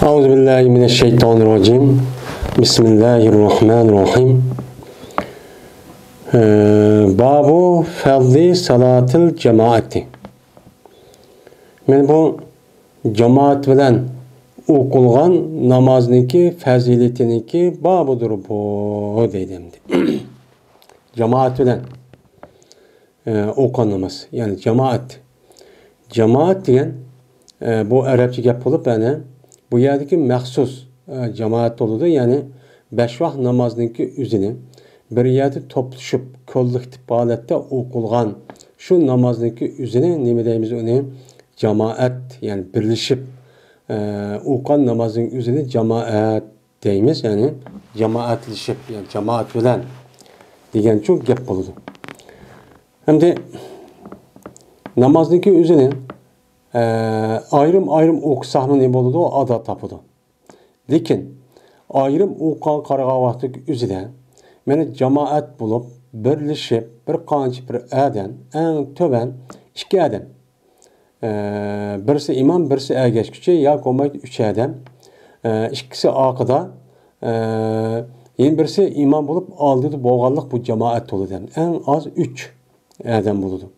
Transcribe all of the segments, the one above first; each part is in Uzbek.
Euzubillahimineşşeytanirracim. Bismillahirrahmanirrahim. Babu fazli salatil cemaati. Men bu cemaat bilen okulgan namazniki faziletiniki babudur bu deydimdi. Cemaat bilen okan namaz. Yani cemaat. Cemaat diyen bu Arapça gap olup yani bu yerdeki məxsus cemaat oludu. Yani beş vaxt namazniki üzünü bir yerde topluşup kollektif halette okulgan şu namazniki üzünü nime deyimiz onu cemaat yani birleşip okuyan namazın üzünü cemaat deyimiz yani cemaatleşip yani cemaat bilen diyen çok gap oludu. Hem de namazniki üzünü ayrım okusahmı ne boludu o ada tapıdı. Lekin ayrım okuyan qarağa vaxtı üzüde meni cemaat bulup birleşip bir qancha bir adam en töben iki adam birisi imam birisi ergeçkiçi ya komayt üç adam ikisi arkada yeni birisi imam bulup aldığı boğallık bu cemaat dolu dem. En az 3 adam buludu.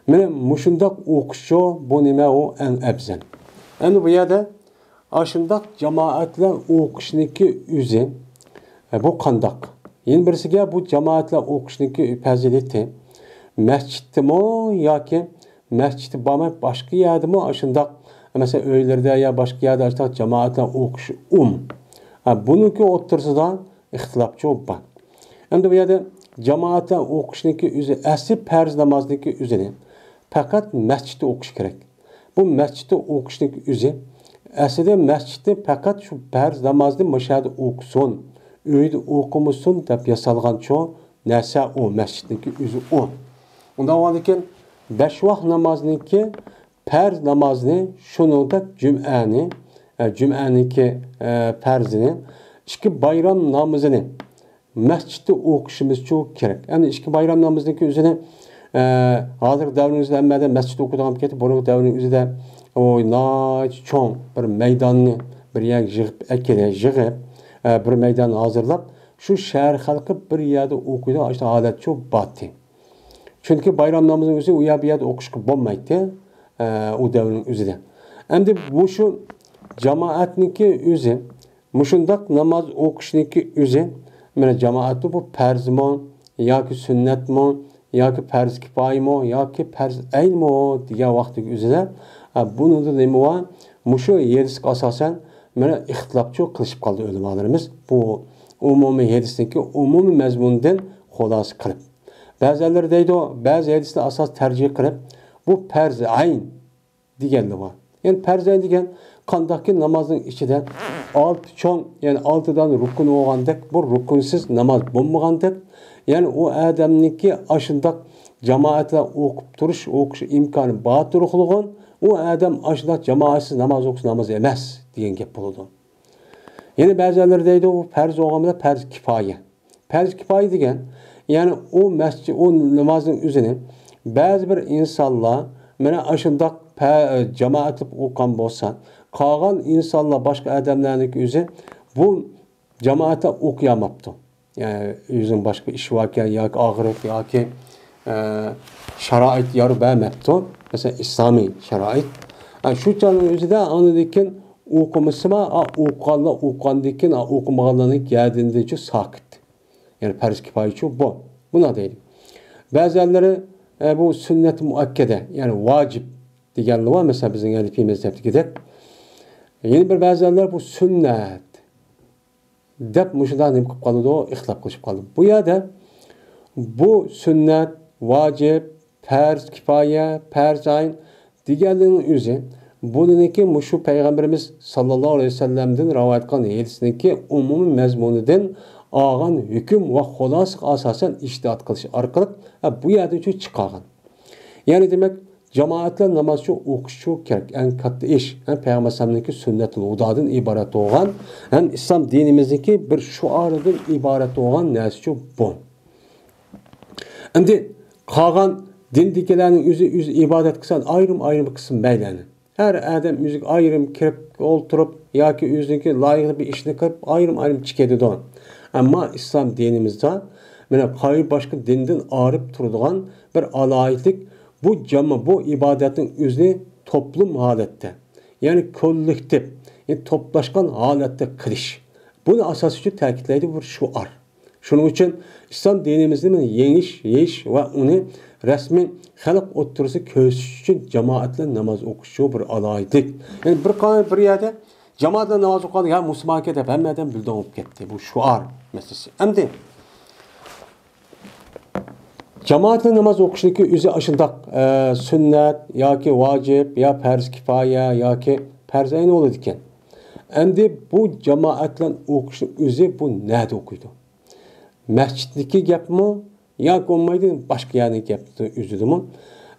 Meni muşundaq oquşu bu nima o en ebzen. Endi bu yerda aşındaq cemaatlar oquşniki üzi bu qandaq. Yeni birisiga bu cemaatlar oquşniki fazileti mescidmi yoki mescidi bormay boshqa yerdimi aşındaq mesela öylerde ya boshqa yerde aşındaq cemaatlar oquşu buniki o'rtasida ixtilofchi bor. Endi bu yerda cemaatlar oquşniki üzi asli farz namozniki üzini fakat mescitte okuş gerek. Bu mescitte okuşluk üzü aslında mescitte fakat şu farz namazını müşahede okusun, öyle okumusun dep yasalgan çoğu neyse o mescitteki üzü o. Ondan olarken 5 vaxt namazınki farz namazını şunu da cüm'aniki farzını iki bayram namazını mescitte okuşumuz çok gerek. Yani iki bayram namazındaki üzerine hazır davrinizde emmede mescid okuduğum ketip bunun davrin üzerinde o çoğun bir meydanını bir yer jığıp bir meydan hazırlap şu şehir halkı bir yerde okuydu işte adet çok battı. Çünkü bayram namazının üzerinde uya bir yerde okuşku bulmaydı o davrin üzerinde. Hem de bu şu cemaatniki üzerinde muşundak namaz okuşniki üzerinde yani cemaatı bu perzman ya ki sünnet mi ya ki farz kifayi mi ya ki farz ayn mi diye vakti üzere bunun da nemi var muşu yedisik asasen mana ixtilofchi qilishib qoldi ulamolarimiz bu umumiy hadisdagi umumiy mazmundan xulos qilib ba'zilar deydi ba'zi hadisni asos tarjih qilib bu farz ayn deganlar bor. Yani farz ayn degan qandaqki namozning ichida 6 cho'ng yani 6dan rukun bo'lgandek bu rukunsiz namoz bo'lmagandek yani o adamniki aşındak cemaatla okup duruş okuş imkanı batırıqlığın o adam aşındak cemaatsiz namaz okusun namaz emas diyen gap buludu. Yani bazıları deydi o farz olğanda farz kifaye. Farz kifaye degen yani o mescid o namazın üzerine bazı bir insanlar mene aşındak cemaat okuyan bolsa qalğan insanlar başka adamlarniki üzerine bu cemaate okuyamaptı. Yani yüzün başka iş varken ya ki ahiret ya ki şerait yarı vermekti. Mesela İslami şerait. Yani şu canın üzerinde anıdikin okumasıma okuyandikin okumağanlık geldiğinde sakit. Yani farz kifayi bu. Buna değil. Bazıları bu sünnet-i muakkede yani vacip diyenler var. Mesela bizim Hanifi mezhepte gider. Yeni bir bazıları bu sünnet dep muşudan nimkip kalıdı o ixtilaf kılışıp kaldı. Bu yerde bu sünnet, vacip, farz, kifaye, farz ayn diğerlerinin üzü bununki muşu Peygamberimiz sallallahu aleyhi ve sellem'den rivayet kılan hadisindeki umumi mezmunundan ağan hüküm ve xulasık asasen iştihat kılışı arkalık bu yerde çok çıkargan. Yani demek cemaatler namazçı okuşu gerek en katlı iş. En Peygamber Sallam'daki sünnet-ül udadın ibaret olan en İslam dinimizdeki bir şuarıdır ibaret olan neyse bu. Şimdi kalan dindikilerin yüzü ibadet kısan ayrım kısım beyleni. Her adam müzik ayrım kirib o'ltirib yoki o'ziniki loyiqli bir ishni qilib ayrim chikadi. Ammo islom dinimizda mana qaysi boshqa dindan orib turadigan bir aloyidlik bu ibodatning o'zini toplum holatda, ya'ni kollektiv, toplashgan holatda qilish. Buni asosiy ta'kidlaydi bu shuar. Shuning uchun islom dinimizni yeyish va uni rasmiy xalq o'ttirisi ko'rsatish uchun jamoatla namoz o'qish bir alaydik. Yani bir yerda jamoatla namoz o'qiydi, ya musulmonga deb hammadan bildan bo'lib ketdi. Bu shuar masalasi. Endi jamoatla namoz o'qishniki o'zi ashundaq sunnat yoki vojib yo farz kifoya yoki farz ayn bo'ladi ekan. Endi bu jamoatla o'qishni o'zi bu nada o'qiydi? Masjiddagi gapmi yoki bo'lmaydi boshqa yerning gapni o'zidimi?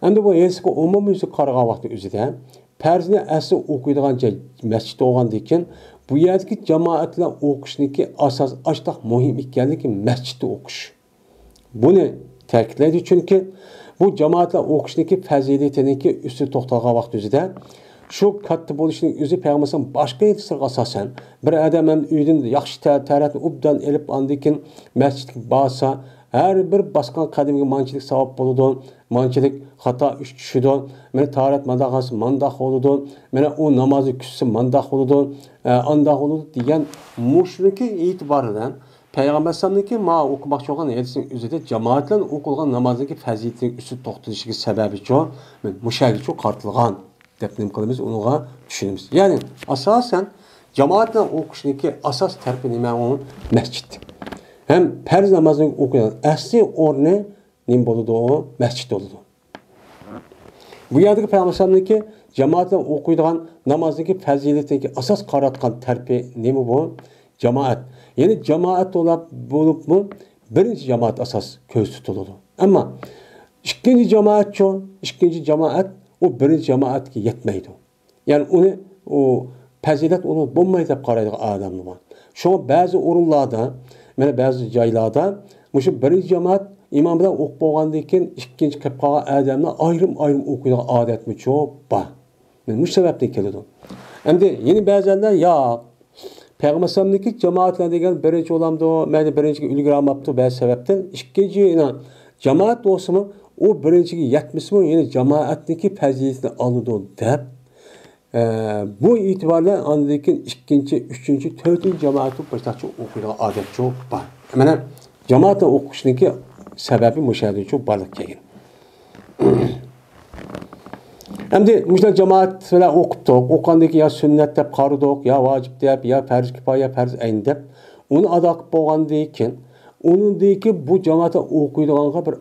Endi bu eski umumiy qaragan vaqtda o'zida farzni asli o'qiydigan joy masjid bo'lgandan keyin bu yerdagi jamoatlar o'qishniki asos ashtaq muhim ekanligi masjidda o'qish. Buni ta'kidlaydi chunki bu jamoatlar o'qishniki fazilatiniki usti to'xtalgan vaqt o'zida shu katta bo'lishning o'zi payg'ambar boshqa yetishtirga asosan bir odam ham uydan yaxshi taratni obdan elib andikin masjidga borsa her bir baskan qadimgi manchilik savob bo'ladi. Manchilik xato ish tushidi. Mana tarat mandaqasi mandaq bo'ladi. Mana u namozni kutsa mandaq bo'ladi. Andaq bo'ladi degan mushriki e'tiboridan payg'ambar sallamniki ma o'qimoqchi bo'lgan hadisning o'zida jamoat bilan o'qilgan namozdagi fazilatning usti to'xtalishiga sababi cho mushagicho qartilgan deb nim qilamiz, unga tushunamiz. Ya'ni asosan jamoat bilan o'qishniki asos tarbi nima? Masjid. Hem farz namazını okuyan asli o'rni nim bo'ladi? Masjid bo'ladi. Bu yerdagi payg'ambarlarniki jamoatdan o'qiydigan namozdagi fazilatdagi asos qaratgan tarbi nima bu? Jamoat. Ya'ni jamoat bo'libmi? Birinchi jamoat asos ko'z tutiladi. Ammo ikkinchi jamoat o birinchi jamoatga yetmaydi. Ya'ni uni o fazilat uni bo'lmaydi deb qaraydi odamlar bor. Shu ba'zi o'rinlarda mana ba'zi joylarda mushu birinchi jamoat imom bilan o'qib bo'lgandan keyin ikkinchi qilib qolgan odamlar ayrim o'qiydigan odatmi ko'p bor. Mana shu sababdan keladi. Endi yeni ba'zanlar yo'q. Payg'ambar sallamniki jamoatlar degan birinchi olamdi, mayli birinchiga ulgura olmabdi ba'zi sababdan. Ikkinchi jamoat bo'lsa-mi, u birinchiga yetmasmi, ya'ni jamoatniki fazilatni oladi deb bu e'tiborla ondan keyin ikkinchi, uchinchi, to'rtinchi jamoatni boshqacha o'qiydigan odat ko'p bor. Mana jamoatda o'qishniki sababi mushahada ko'p borlik kelgan. Endi mushlar jamoat bilan o'qibdik, o'qgandan keyin ya sunnat deb qaradik, ya vojib deb, ya farz kifoya, farz ayn deb uni ado qilib bo'lgandan keyin uningdagi bu jamoatda o'qiydiganga bir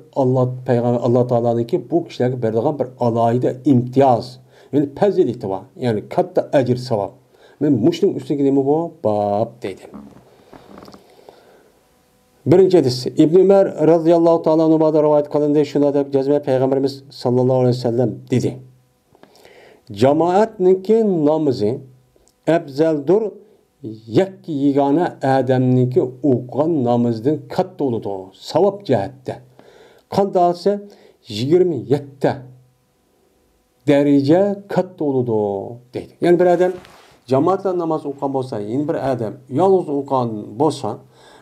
Alloh taolaniki bu kishilarga beradigan bir alohida imtiyoz, yani fazilati var. Yani katta ajr savab. Men mushning ustiga nima bu? Bab deydi. Birinchi hadis İbn Ömer radhiyallohu ta'ala anhudan rivoyat qilindi, shunda deb jazma payg'ambarimiz sallallohu alayhi vasallam dedi. Jamoatniki namozi afzaldur yakki yegona odamniki o'qigan namozdan katta bo'ladi. Savob jihatda. Qandalsa 27 derece katta bo'ladi deydi. Yani bir adam jamoatla namoz o'qigan bo'lsa, yeni bir adam yolg'iz o'qigan bo'lsa,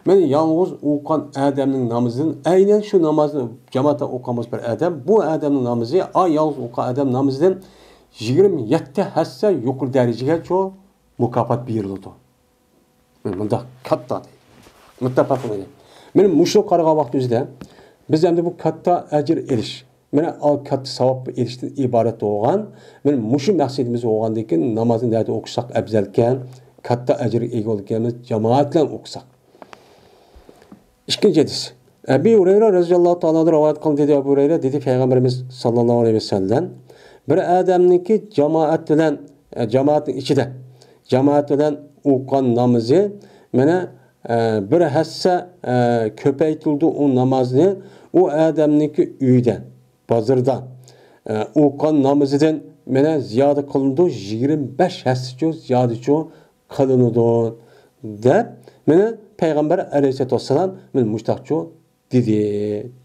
men yolg'iz o'qigan odamning namozidan aynan shu namozni jamoatda o'qigan bo'lsa bir adam, bu odamning namozi yolg'iz o'qigan odam namozidan 27 hassa yuqori darajagacha mukofot beriladi. Bunda katta deydi. Muttafaqun alayh. Men mushu qaragan vaqt o'zida biz endi bu katta ajr elish, mana katta savob erishishdan iborat bo'lgan, men mushu maqsadimiz bo'lgandan keyin namozni nerda o'qisak afzal ekan, katta ajr ega bo'lganimiz jamoat bilan o'qisak. Ikkinchi hadis. Abu Hurayra radhiyallohu ta'ala rivoyat qildi, dedi Abu Hurayra dedi payg'ambarimiz sallallohu alayhi vasallam bir odamniki jamoatning ichida jamoat bilan o'qigan namozi mana bir hassa ko'paytirildi u namozni u odamniki uyda bozorda o'qigan namozidan mana ziyoda qilindi 25 hassacha ziyodacha qilinadi deb mana payg'ambar alayhissalatu vassalam men mushtaqcho dedi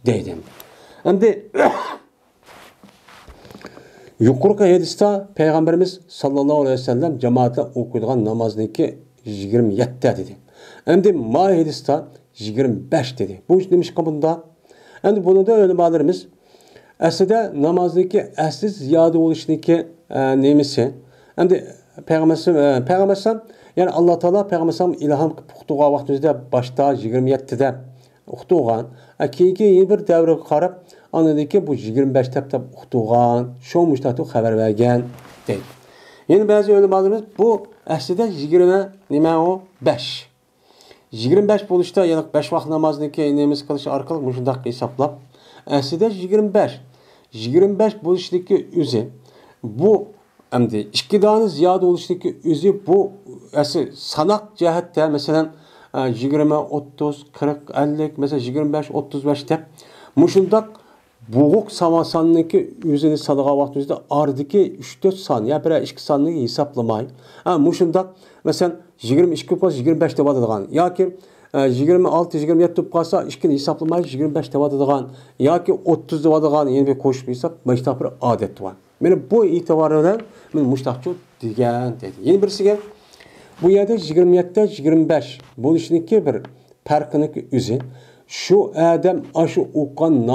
deydi. Endi Yuqorqi hadisda Peygamberimiz sallallohu alayhi vasallam cemaatle okuyduğun namazniki 27 dedi. Endi ma hadisda 25 dedi. Bu iş demiş ki bunda. Endi bunu da ölümalarımız aslında namazniki asli ziyade oluşundaki nemisi. Endi Peygamberimiz yani Allah Teala Peygamberimiz ilham puxtuğa vaxtımızda başta 27'de uxtuğan. Keyinki yeni bir devre qarab anladaki bu 25 tep uxtuğan, şu müştatu haber vergen deyil. Yani bazı ölümalarımız bu aslında 25. 25 buluşta yani 5 vaxt namazındaki neyimiz kılış arkalık müşundak hesaplap. Aslında 25. 25 buluştaki üzü bu hem de ikkidanı ziyade oluştaki üzü bu asıl sanak cihette mesela 20, 30, 40, 50 mesela 25, 35 tep müşundak boğuk savasanındaki yüzünü sadığa vaxtımızda ardaki 3-4 saniye bir 2 saniye hesaplamay. Müşundak mesela 22 pas 25 deb atadigan yoki 26 27 deb qolsa 2 hesaplamay 25 deb atadigan yoki 30 deb atadigan yana bir qo'shib hesap mashtaq bir odat bor. Mana bu e'tibordan men mushtaqchi degan dedi. Yana birisiga bu yerda 27 25 bo'lishniki bir farqiniki o'zi şu adam aşı o'qigan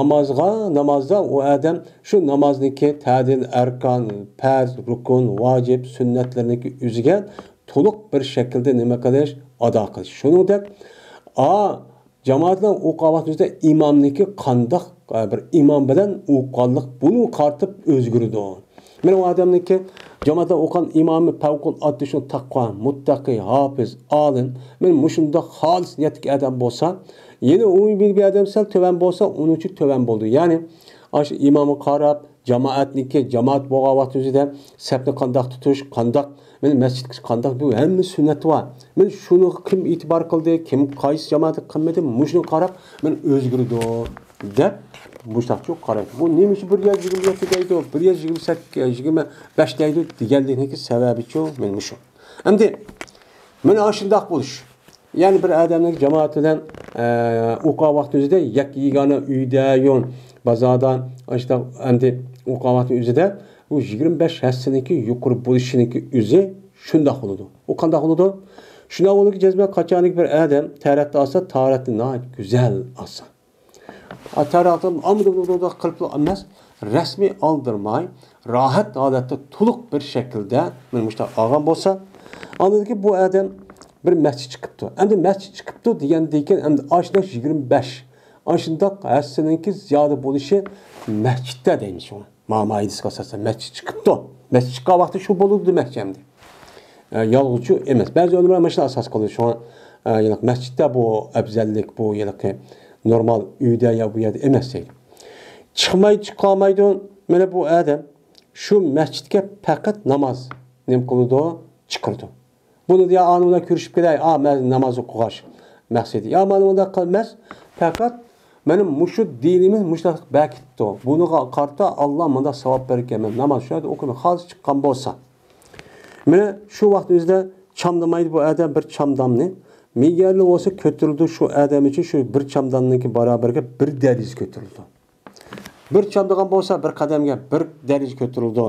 namazda o adam şu namazniki ta'dil arkan, farz, rukun, vacib, sunnatlarniki o'ziga to'liq bir shaklda nima qilish, ado qilish. Shuningdek, jamoatlar o'qiyotganda imomniki qandoq bir imom bilan o'qiganlik buni qartib o'zgardi. Mana o adamniki jamoatda o'qigan imomi favqul oddiy shu taqvo, muttaqi, hafiz, olim, men mushunda xolis niyatli adam bo'lsa, yine umumiy bir adam sal töven bolsa onun için töven boldu. Yani aşı imamı qarab, cemaat boğa vaxtımızda sepni qandaq tutuş, qandaq, men mescid qandaq bu hemmi sünnet var. Men şunu kim itibar qildi, kim qaysi cemaat qilmadi, muşunu qarab, men özgürdü deb muştaqçı qaraydı. Bu neymiş bir yer 27 deydi, bir yer 28, 25 deydi deganlikning sababi şu, men muşu. Endi men aşındaq buluş. Yani bir adamın cemaatinden o'qigan vaqtida yagona uyda yon bazadan işte endi o'qigan vaqt o'zida bu 25 hassiniki yuqori bo'lishiniki o'zi shundoq bo'ladi. U qanday bo'ladi? Shundoq bo'ladi jazma qachonlik bir adam taratni olsa, taratni nəhayət güzel olsa. Taratni amrida qilib emas, rasmiy aldırmay, rahat holatda to'liq bir shaklda men mushta olgan bo'lsa, anladiki bu adam bir mescid çıkıptı. Endi mescid çıkıptı degandeyken endi aşındaq 25. Aşındaq hassiniki ziyade bo'lişi mescidde deymiş onu. Ma'mayidis qasasa mescid çıkıptı. Mescid çıqqan vaqtda şu bo'ludi demek endi. Yalğıcı emas. Bazı olimlar mana shuni asas qiladi. Şu yani mescidde bu afzallik bu yani normal uyda ya bu yerda emas deydi. Chiqolmaydi. Mana bu adam şu mescidga faqat namoz nim qildi, chiqirdi. Bunu diye anında görüşüp gider. Ben namaz okuğaş məqsədi. Ya mən onda qılmaz. Fəqat mənim muşu dinimiz muştaq bəkitdi. Bunu qarta Allah məndə savab verirken mən namaz şöyle okuyum. Xalis çıqqan bolsa. Mənə şu vaxt özdə çamdamaydı bu adam bir çamdamni. Megerli olsa götürüldü şu adam için şu bir çamdanlıki beraberge bir deriz götürüldü. Bir çamdağan bolsa bir qadamga bir deriz götürüldü.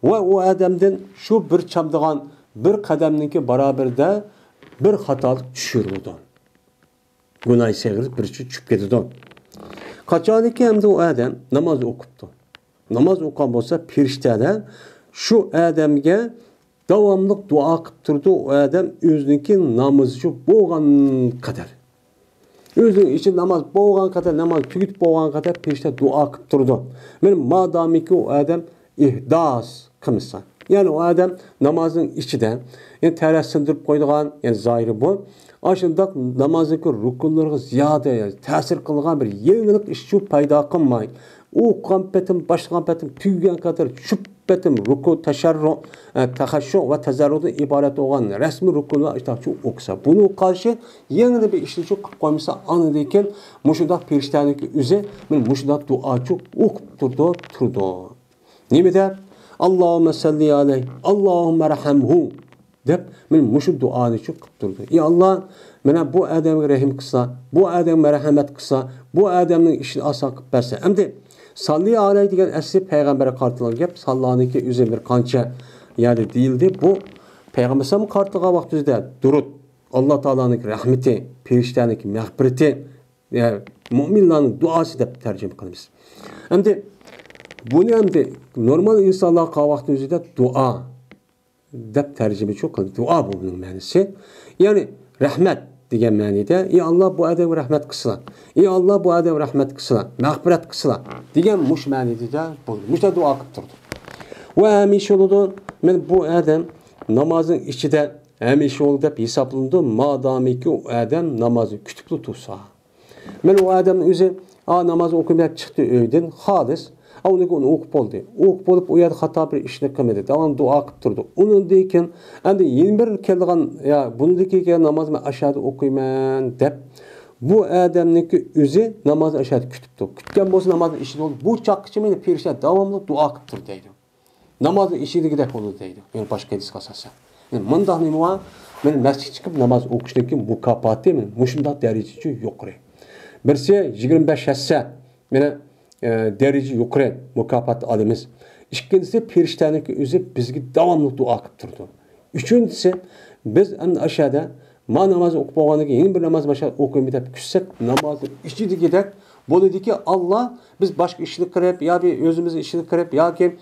Ve o adamdan şu bir çamdağan bir qadamniki beraberdə bir xatalık düşürüldü. Günah sevgiriz bir çüp ketidi. Qaçaniki hem de o adam namaz okuptu. Namaz okan bolsa piriştələr şu adamga davamlıq dua qılıb turdu. O adam özünki namazı boğan kadar. Özünün için namaz boğan kadar, namaz tügüt boğan kadar piriştə dua qılıb turdu. Benim madamiki o adam ihdas qılmışsa. Yani o adam namazın içinden, yani terasındırıp koyduğun, yani zahiri bu. Aşında namazındaki rukunlarına ziyade, yani tesir kılgan bir yenilik işçi payda kılmayın. O kampetim, baş kampetim, tüygen kadar şüppetim, ruku, teşerru, tehaşşu ve tezarrudu ibaret olan resmi rukunlar işte şu oksa. Bunu karşı yeni bir işçi koymuşsa anıdayken muşudak periştəndeki üzü, muşudak duacı okup turdu. Ne mi der? Allahümme salli aleyh, Allahümme rahamhu deb men muşu duanı çıkıp durdu. Ya Allah, mena bu adamga rahim qilsa, bu adamga rahmat qilsa, bu adamning ishini oson qilib bersa. Endi Salli aleyhi degan asli payg'ambarga qartilgan gap. Sallaniki o'zi bir qancha yerde değildi. Bu Peygamber sallam qartilgan vaqtida durud, Alloh taolaning rahmati, ferishtaning mag'firati, yani mo'minlarning duosi deb tarjima qilamiz. Endi buni endi normal insonlar qilgan vaqt o'zida duo deb tarjima qildi. Duo bu buning ma'nosi. Ya'ni rahmat degan ma'noda, ey Alloh bu odamga rahmat qilsin. Ey Alloh bu odamga rahmat qilsin, mag'firat qilsin degan mush ma'noda bo'ldi. Mushta duo qilib turdi. Va hamisha bo'ldi, men bu odam namozning ichida hamisha ol deb hisoblandi, madamiki u odam namozni kutib tursa. Men u odamning o'zi namoz o'qimay chiqdi uydan, xolis onu o'qib bo'ldi. O'qib bo'lib u yerda xato bir ishni qilmadi. Davom duo qilib turdi. Undan keyin endi yana bir kelgan ya bundan namoz men ashada o'qiyman deb bu odamniki o'zi namoz ashada kutibdi. Kutgan bo'lsa namozni ishida bo'ldi. Bu chaqqichi meni perishta davomli duo qilib turdi deydi. Namozni ishidagidek bo'ldi deydi. Men boshqa hadis qilsam. Men bunday nima men masjidga chiqib namoz o'qishniki mukofoti men mushunda darajachi yuqori. Birisi 25 hassa meni derece yukarı mukafat alımız. İkincisi periştenin özü bizge devamlı dua kılıp durdu. Üçüncüsü biz aşağıda ma namazı okup oğanıki yeni bir namaz başa okuyup bitip küssek namazı işçiydi gider. Boluydu ki Allah biz başka işini kırıp ya bir özümüzün işini kırıp ya ki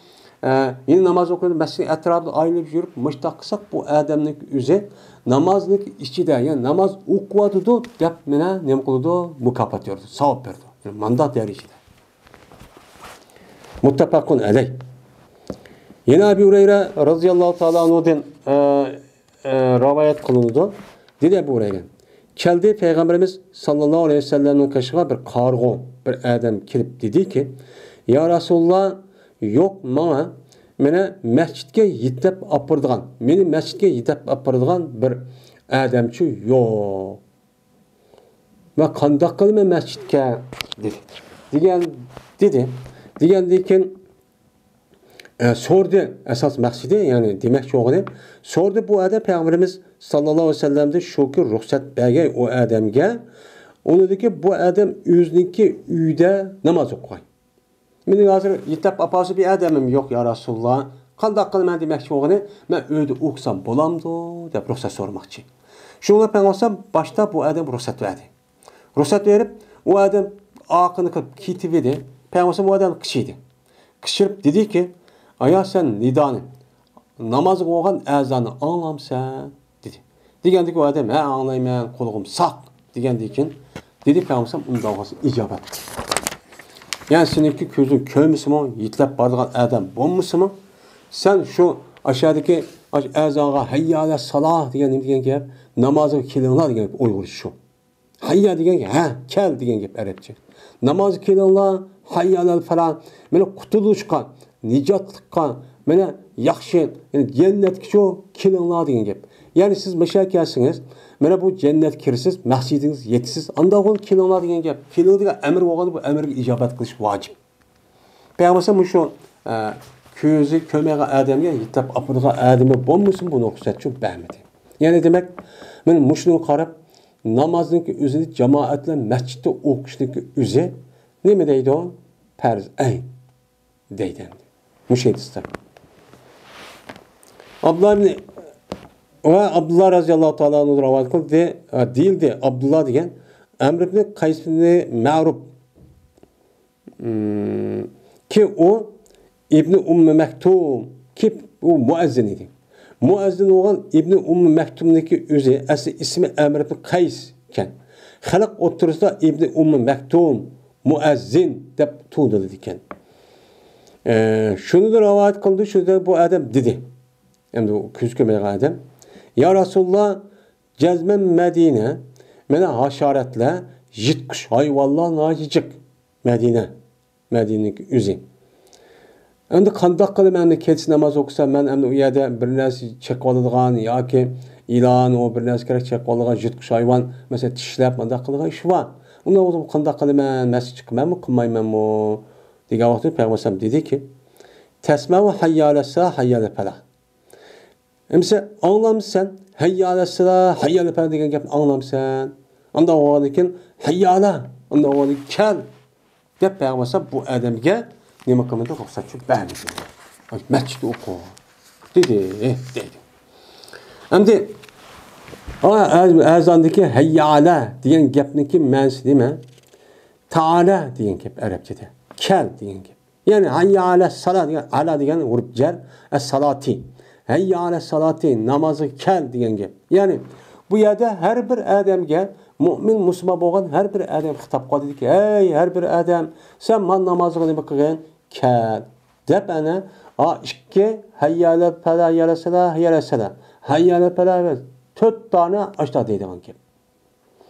yeni namaz okuyup mesleğin etrafında ayrılıp yürüp müştak kısak bu adamlık özü namazlık işçide yani namaz okuyadı da dep ne kılıdı mukafat yordu. Savap verdi. Yani mandat derecede. Muttafaqun aleyh. Yine Ebu Hureyre radıyallahu ta'ala anhu'dan rivayet kılındı. Dedi Ebu Hureyre. Keldi Peygamberimiz sallallahu aleyhi ve sellem'in kaşığa bir kargo, bir adam kirip dedi ki ya Resulullah yok bana mene mescidge yitep apırdıgan, meni mescidge yitep apırdıgan bir adamçı yok. Ve kandak kılma mescidge dedi. Degandeki sordu esas maksidi yani demek çoğunu sordu bu adam Peygamberimiz sallallahu aleyhi ve sellem'de şoku ruhsat bergen o adamga onu dedi ki bu adam özünki uyda namaz okuy. Mening hazır yetap apası bir adamım yok ya Resulullah. Qanday qilman demek çoğunu men uyda okusam bolamdı deb ruhsat sormoqchi. Şuna Peygamber başta bu adam ruhsat verdi. Ruhsat verip o adam aqını qilib ketibdi. Peygamber bu adam kişiydi. Kişirip dedi ki, aya sen nidani, namaz kılgan ezanı anlamsan, dedi. Digendi ki o adam, anlayman, koluğum sak, digendi ki, dedi Peygamber ondan olsun icabet. Yani seninki gözün köymüsü mü, yitlep bardığın adam bommusu mu? Sen şu aşağıdaki ezana hayyâle salah digen ki, namazı kilinler digen Uygur şu. Hayya digen ki, kel digen ki Arapça. Namaz kilinler, hayyalal falan, mene qutuluşqa, nicatlıqqa, mene yaxşı, yani cennetki şu kilinlar degan gap. Yani siz meşakasınız, mene bu cennet kirsiz, mahsidiniz yetsiz, anda ol kilinlar degan gap. Kilin degan emir bo'lganda bu emirga ijobat qilish vojib. Peygamber şu ko'zi ko'maga adamga yetib apirgan adami bo'lmasin buni ruxsatchi bermadi. Yani demek, men mushuni qarab namozniki o'zini jamoat bilan masjidda o'qishniki o'zi nima deydi o? Farz ayn deydi. Müşehidistar. Abdullah radıyallahu ta'ala anhu rivayet kıldı. Değildi Abdullah diyen Emr ibn Kays ibn Ma'ruf ki o İbn Mektum ki o muezzin idi. Muezzin olan İbn Mektum'daki özü asli ismi Emr ibn Kays iken halk oturursa İbn Mektum muezzin deb tuğdurdu iken. Şunu da rivayet kıldı, şurada bu adam dedi. Hem de o küzkömeği adam. Ya Resulullah cezmen Medine mene haşaretle jitkuş hayvallah nacicik Medine'nin üzü. Hem de kandak kılıp hem de keçi namaz okusam ben hem de o yerde bir nesi çekvalıdığan ya ki ilan o bir nesi gerek çekvalıdığan jitkuş hayvan mesela tişlep mandak kılıdığan iş var. Ondan o zaman kandak kılıp ben mescid çıkmam mı kılmayım mı? Diye vakti Peygamber dedi ki tesme'u hayyâle sâ hayyâle felah. Mesela anlamsan hayyâle sâ hayyâle felah degen gap anlamsan. Anda o vakitin hayyâle anda o vakitin kel deb payg'ambar bu odamga nima qilmadi ruxsat bermadi. Masjidda o'qi dedi. Endi azondagi hayya ala degan gapniki ma'nosi nima? Taala degan gap arabchada. Kel degan gap. Ya'ni hayya ala salat degan ala degan urf jar as-salati. Hayya ala salati namozga kel degan gap. Ya'ni bu yerda har bir odamga mu'min musulmon bo'lgan har bir odam xitob qildiki, "Ey har bir odam, sen man namozga nima qilgan? Kel." deb ana ikki hayya ala fala hayya ala salah hayya ala salah. Hayya ala fala 4 tane aşağı deydigan gap.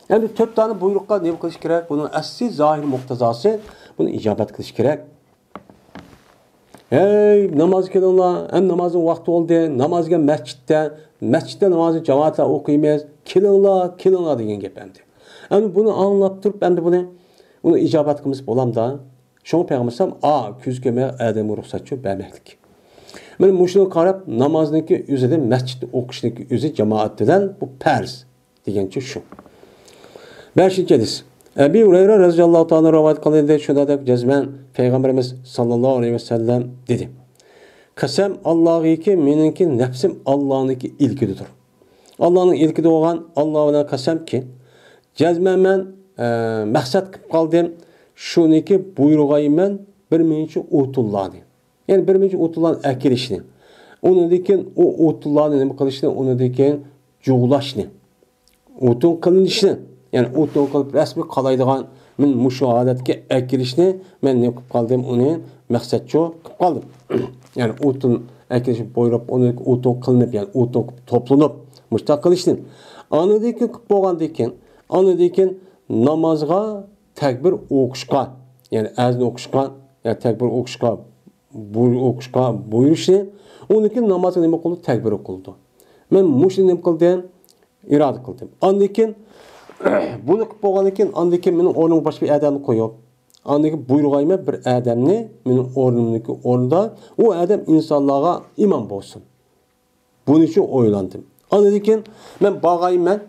Yani 4 tane buyruqqa nima qilish kerak? Bunun asli zohir muqtazosi buni ijobat qilish kerak. Ey namoz qilinglar, ham namozning vaqti bo'ldi. Namozga masjidda namozni jamoatla o'qiymiz. Kelinglar degan gap endi. Endi buni anglab turib endi uni ijobat qilamiz bo'lamda. Şunu peygambersem küz kömeye adamı ruhsatçı bermeklik. Mana mushuni qarab namozniki o'zida masjidda o'qishniki o'zi jamoat bilan bu farz degancha shu. 5-hadis. Abi Hurayra radhiyallohu ta'ala rivoyat qildi, shunda deb jazman payg'ambarimiz sallallohu alayhi vasallam dedi. Qasam Allohga meniki nafsim Allohniki ilkidir. Allohning ilkida bo'lgan Alloh bilan qasamki, jazman men maqsad qilib qoldim. Şuniki buyrug'ayman bir minchi o'tullarni. Yani bir minchi o'tullarni akilishni. Undan o o'tullarni nima qilishni, undan jug'lashni. O'tun qilinishni, yani o'tun qilib rasmi qalaydigan men mushohadatga akilishni men nima qilib qoldim, uni maqsadchi qilib qoldim. Yani o'tun akilish bo'yrab uni o'tun qilinib, yani o'tun to'planib mushtaq qilishni. Undan qilib bo'lgandan namozga takbir o'qishga, yani azn o'qishga, yani takbir o'qishga buyurishni, uniki namozga nima qildi? Takbir o'qildi. Men mushni nima qildim? Iroda qildim. Ondan buni qilib bo'lgandan keyin, ondan mening o'rnim boshqa bir odamni qo'yib, ondan buyrug'ayman bir odamni mening o'rnimniki o'rnida, u odam insonlarga imom bo'lsin. Buning uchun o'ylandim. Ondan men bag'ayman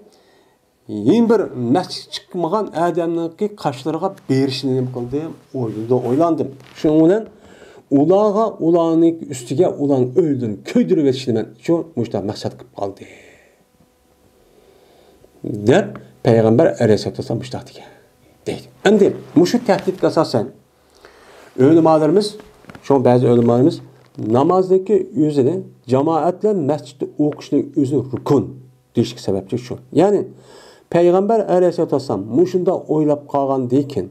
yeni bir masjid çıkmagan adamlarga qaşlarga berishni nima qildim? O'ylandim. Shuning bilan ularning ustiga ularni o'ldirib, ko'ydirib etishni men shu mushta maqsad qilib qoldi. Deb payg'ambar alayhisolatu vasallam mushta degan. Deydi. Endi mushu tahdidga asosan ulamolarimiz, shu ba'zi ulamolarimiz namozdagi o'zini jamoat bilan masjidda o'qishning o'zi rukun deyishga sababchi shu. Ya'ni Peygamber aleyhisselatü vesselam muşunda oylap qolgandan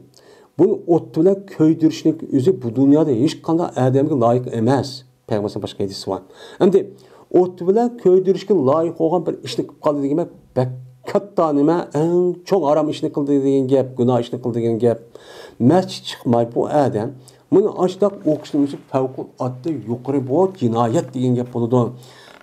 bunu o't bilan ko'ydirishning o'zi bu dunyoda hech qanday odamga loyiq emas. Payg'ambar boshqa hadisi bor. Endi o't bilan ko'ydirishga loyiq bo'lgan bir ishni qilib qoldi degan bak katta nima, eng cho'ng harom ishni qildi degan gap, gunoh ishni qildi degan gap. Masjid chiqmay bu odam buni ashtaq o'qishning o'zi favqulodda yuqori bu jinoyat degan gap bo'ladi.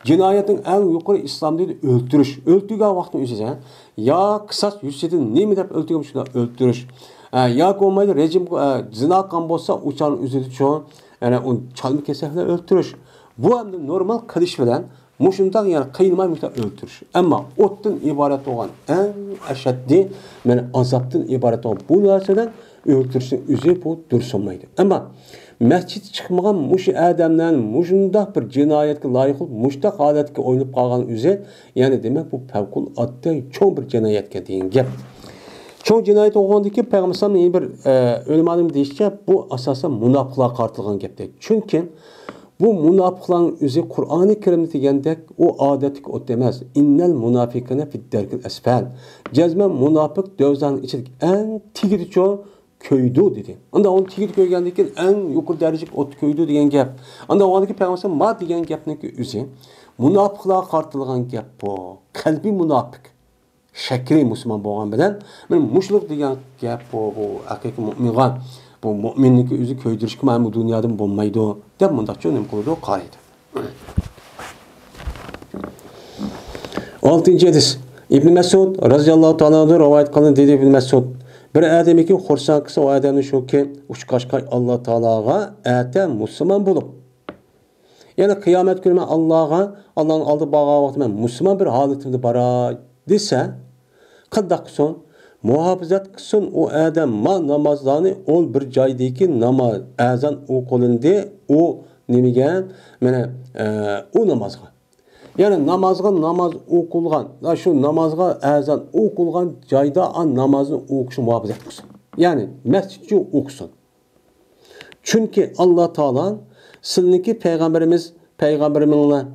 Cinayetin en yukarı İslam değil öldürüş. Öldürgen vaktin üzerine ya kısas yüzsedi neymi dep öldürgen şuna öldürüş. Ya olmaydı rejim zina kan bolsa uçanın üzeri çoğun yani on çalma keserler öldürüş. Bu hem de normal kılış bilen muşundan yani kıyılmaymışlar öldürüş. Ama ottan ibaret olan en eşeddi yani azaptan ibaret olan bu narseden öldürüşün üzeri bu dursunmaydı. Ama masjid chiqmagan mush odamdan mushundoq bir jinoyatga loyiq mushtaq holatga o'ynab qolgan o'zi, ya'ni demak bu favqulodda cho'ng bir jinoyatga degan gap. Cho'ng jinoyat bo'lgandiki payg'ambarning bir o'lmadim deyishcha bu asosan munofiqlar qartilgan gapdir. Chunki bu munofiqlarning o'zi Qur'oni Karimda degandek u odatlik o't emas. Innal munofiqina fid darkil asfal. Jazman munofiq dovzaning ichidagi eng tigri cho'ng köydü dedi. Anda onu tigir köygəndəkin en yukarı dərəcək ot köydü degan gap. Anda oğandaki Peyğəmbər ma degan gapniki özü munofiqlarga qartılğan gap bu. Qalbi munofiq. Şəkli musulmon bo'lgan bilan men mushliq degan gap bu haqiqiy mu'minga bu mu'minniki o'zi ko'ydirishga mana bu dunyodan bo'lmaydi deb mundaqcha nim qiladi qoida. 6-hadis. İbn Mas'ud radhiyallohu ta'ala rivoyat qildi dedi İbn Mas'ud. Bir adamiki xursand qilsa o adamni shuki uch-qashqay Alloh taologa ata musulmon bo'lib. Ya'ni qiyomat kuni men Allohning oldi borgan vaqtda men musulmon bir holatda bora desa, qanday qilsin muhofazat qilsin u adam ma namozlarni ol bir joydagi namoz azon o'qilindi u nimaga mana u namozga ya'ni namozga namoz o'qilgan shu namozga azon o'qilgan joyda an namozni o'qishni muhofazat qilsin ya'ni masjidchi o'qisin chunki Alloh taolo sizniki payg'ambarimiz olan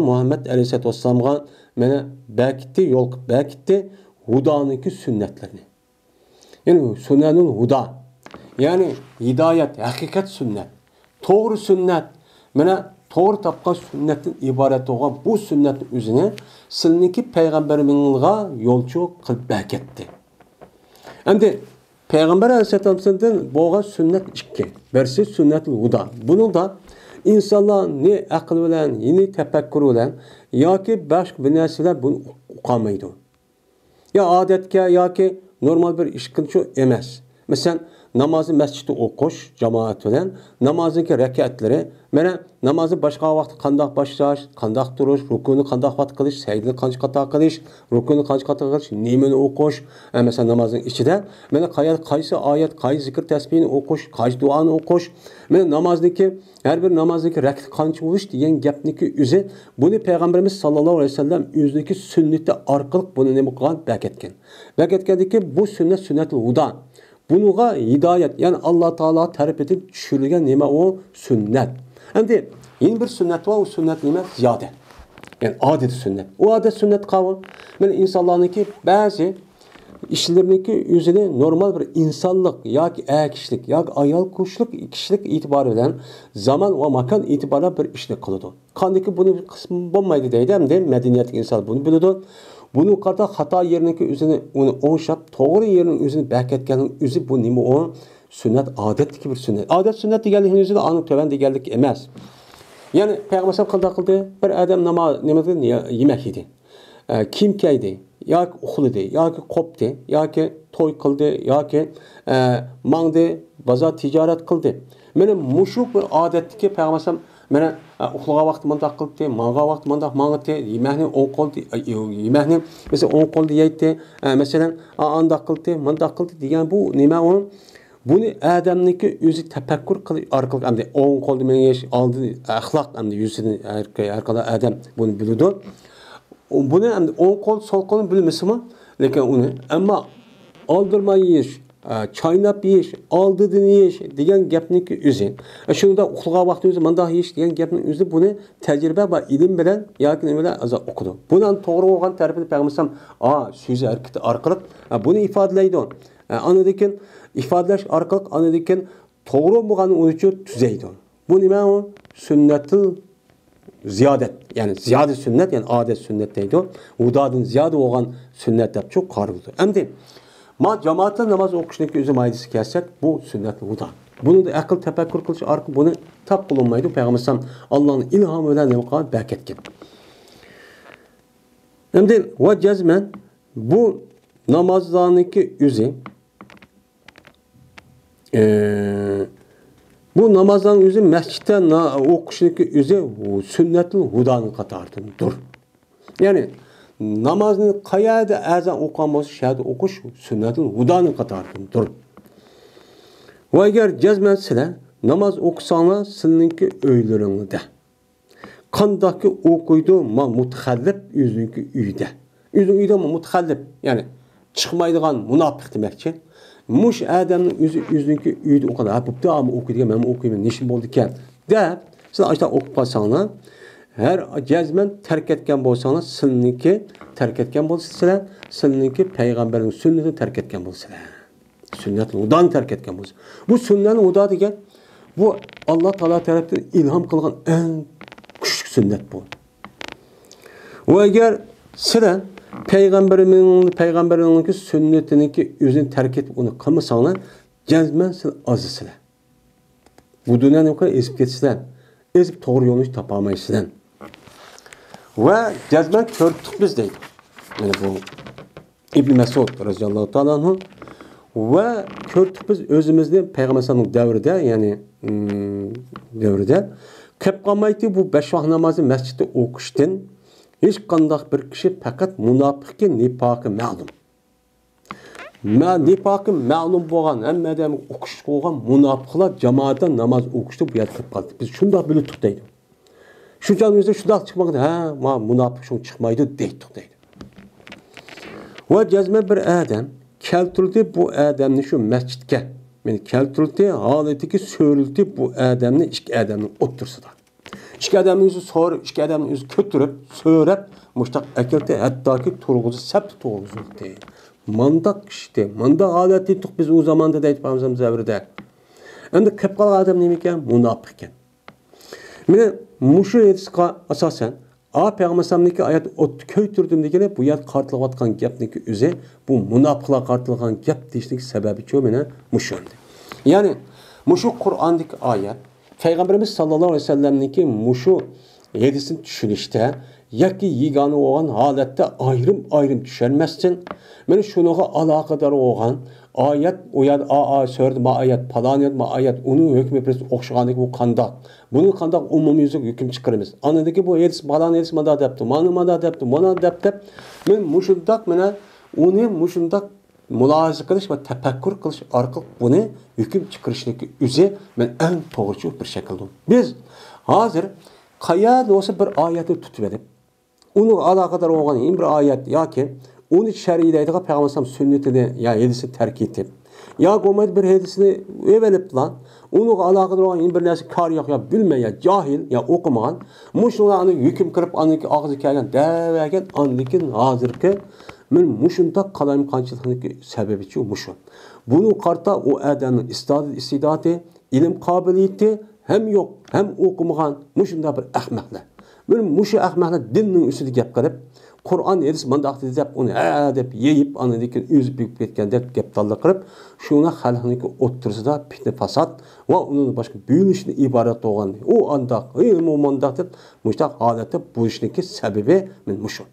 Muhammed Aleyhisselatü Vesselam'a mana bekitdi, yol bekitdi hudaniki sünnetlerini. Yani sünnetun huda. Yani hidayet, hakikat sünnet. Doğru sünnet. Mana doğru tapkan sünnetin ibaret olan bu sünnetin üzerine sizniki peygamberimizga yolcu kılıp bekitdi. Endi Peygamber Aleyhisselatü Vesselam'dan boğaz sünnet iki. Birisi sünnetul huda. Bunu da İnsanlar ne akıl bilen, ne tefekkür bilen, ya ki başka bir nesiller bunu uqamaydı. Ya adetke, ya ki normal bir işkinçi emez. Mesela namazı mescidde okuş, cemaat bilen, namazındaki rekatları, mana namazı başka vakit kandak başlaş, kandak duruş, rukunu kandak vakit kılış, secdeni kanç kata kılış, rukunu kanç kata kılış, nimeni okuş, mesela namazın içinde, mana kaysı ayet, kaysı zikir tesbihini okuş, kaysı duanı okuş, mana namazdaki, her bir namazdaki rekat kanç oluş diyen gapniki üzü, bunu Peygamberimiz sallallahu aleyhi ve sellem yüzdeki sünnette arkalık bunu ne mukavan beketken. Beketken'deki bu sünnet-i huda. Bunuğa hidayet, yani Allah Teala tarif edip düşürülgen neme o sünnet. Endi yeni bir sünnet var, o sünnet neme ziyade. Yani adet sünnet. O adet sünnet kavun. Yani insanlarınki bazı işlerinki yüzüne normal bir insanlık, ya ki kişilik, ya ki ayal kişilik itibarı bilen zaman ve makan itibarı bir işlik kılıdı. Kandaki bunu bir kısmı bulmaydı deydi, hem de medeniyet insan bunu biliyordu. Bunu kadar hata yerindeki üzerine onu onşap, doğru yerinin üzerine beketkenin üzü bu nime o sünnet adetdeki bir sünnet. Adet sünnet digeldiğinin üzerine anık töven digeldik emez. Yani Peygamber sallallahu kıldı bir adam namaz nemedi yemek yedi. Kim kaydı? Ya ki uxladı, ya ki koptu, ya ki toy kıldı, ya ki mangdı, baza ticaret kıldı. Benim muşuk bir adetdeki Peygamber mana uxlaga vaqti manda qildi, maga vaqti manda mangdi, yemekni on qoldi, yemekni mesela on qoldi yeydi, mesela anda qildi, manda qildi degan bu nima o? Bunu adamniki o'zi tafakkur qilish orqali hamda on qoldi men yesh oldi axloq hamda yuzini orqali adam bunu biladi. Bunu hamda on qol sol qolni bilmasmi? Lekin uni ammo oldirmay yesh chaynab yeyish, oldidan yeyish degan gapniki o'zi. Shunda uxlagan vaqt o'zi manda yeyish degan gapning o'zi buni tajriba va ilm bilan yoki nima bilan o'qidi. Bundan to'g'ri bo'lgan tarafini Payg'ambar so'zi harakati orqali buni ifodalaydi. Anadekin ifodalash orqali anadekin to'g'ri bo'lgani uchun tuzaydi. Bu nima o? Sünnetul ziyodat. Yani ziyade sünnet, yani adet sünnet deydi. Hudadan ziyade bo'lgan sünnet deb çok qarıldı. Endi ma cemaatla namaz okuşundaki özü maydası kessek bu sünnet huda. Bunu da akıl tefekkür kılıç arka bunu tap bulunmaydı. Peygamber Allah'ın ilhamı ile nevkan beketken. Hem de ve cezmen bu namazlarındaki özü bu namazların özü mescitten okuşundaki özü sünnetin hudanın katarıdır. Yani namazını qayada azan o'qigan bo'lsa, shahada o'qish sunnatul hudaning qatoridir. Va agar jazman sizlar namoz o'qisanglar, sizningki uylaringizda. Qandaki o'qiydi, ma mutaxallif o'ziningki uyda. O'zing uyda mutaxallif, ya'ni chiqmaydigan munofiq demakchi. Mush odamning o'ziningki uyda o'qidi. Ha, bo'pti, ammo o'qiydigan, men o'qiyman, nishim bo'ldi ekan deb sizlar ashta o'qib qolsanglar, her cezmen terk etken bolsanız sizinki terk etken bolsanız sizinki peygamberin sünnetini terk etken bolsanız sünnetin udan terk etken bolsanız bu sünnetin uda degen bu Allah Teala tarafından ilham kılgan en küçük sünnet bu. O eğer sizler peygamberin sünnetiniki özünü terk edip onu kılmasanız cezmen siz azısınız. Bu dünyanın o kadar ezip geçsizler. Ezip doğru yolunu tapamayısınız. Ve cezmen körtük biz deydi. Yani bu İbn Mesud radıyallahu ta'ala anhu ve körtük biz özümüzde Peygamber sallallahu devrinde yani devrinde kep kalmaydı bu beş vakit namazı mescitte okuştan hiç kandak bir kişi fakat münafıkın nifakı ma'lum. nifaqı ma'lum bo'lgan, hammadan o'qish qo'ygan munofiqlar jamoatdan namoz o'qishni bu yerga qilib qoldi. Biz shundoq bilib turdik deydi. Shu jonimizda shundoq chiqmaganda, ha, ma munofiq shun chiqmaydi deydi deydi. Va jazma bir adam keltirdi bu adamni shu masjidga. Meni keltirdi, holatiga so'rildi bu adamni ikki adamning o'ttirsida. İki adamın yüzü soğurub, iki adamın yüzü kötürüb, söğürüb, muştaq əkildi, hətta ki, turğuzu, səbt turğuzu deyil. Mandaq işdi, mandaq alət etdik biz o zamanda deyib, bağımızın zəvrdə. Əmdə qıpqal adam neymiken? Munafiq iken. Mine, muşu edisqa asasən, Peyğəmbərlərimdəki ayət köytürdüm degene, bu yer qartılıq atqan gəpdəki üzə, bu munafiqlar qartılığan gəp deyişdəki səbəbi ki, o mənə muşundu. Yani, muşu Kur'an'daki ayət, Peygamberimiz sallallahu aleyhi ve sellem'deki muşu yedisini düşünüşte, yaki yigani olan halette ayrım düşermezsin. Beni şunuğa alakadar olan ayet, o ya söyledi ma ayet, palaniyet ma ayet, onun hükmü presi okşağındaki bu kandak. Bunun kandak umumi yüzük hüküm çıkarımız. Anladaki bu yedis, palaniyet mada depti, manı mada depti, mana depti. Ben muşundak, onu muşundak mülahazı qilish ve tefekkür qilish orqali buni hüküm chiqarishniki o'zi men eng to'g'ri bir shaklda. Biz hozir qayerda olsa bir oyatni tutib edib, uni aloqador bo'lgan bir oyat yoki uni shar'iylaydigan payg'ambar sunnatini ya hadisi tark etib, ya bo'lmaydi bir hadisini evelib lan, uni aloqador bo'lgan bir narsa kor yo'q ya bilmay ya jahil ya o'qimagan, mushlarni hukm qilib aniki og'ziga kelgan davagan andikin hozirgi men muşundak kalayım kançılıkındaki sebebi şu muşun. Bunu karta o adamın istidatı, ilim kabiliyeti hem yok hem okumagan muşunda bir ahmaklar. Ben muşu ahmaklar dinin üstüne gap qilib, Kur'an edis mandaqti deb onu deb yeyip anadaki üzüp büyük ketganda gap talliq qilib, şuna xalqniki o'ttirsida fitne fasad va onun başka büyülüşünü ibaret olgan. O anda ilm o mandaq deb muştaq holatda bu ishniki sababi men muşu.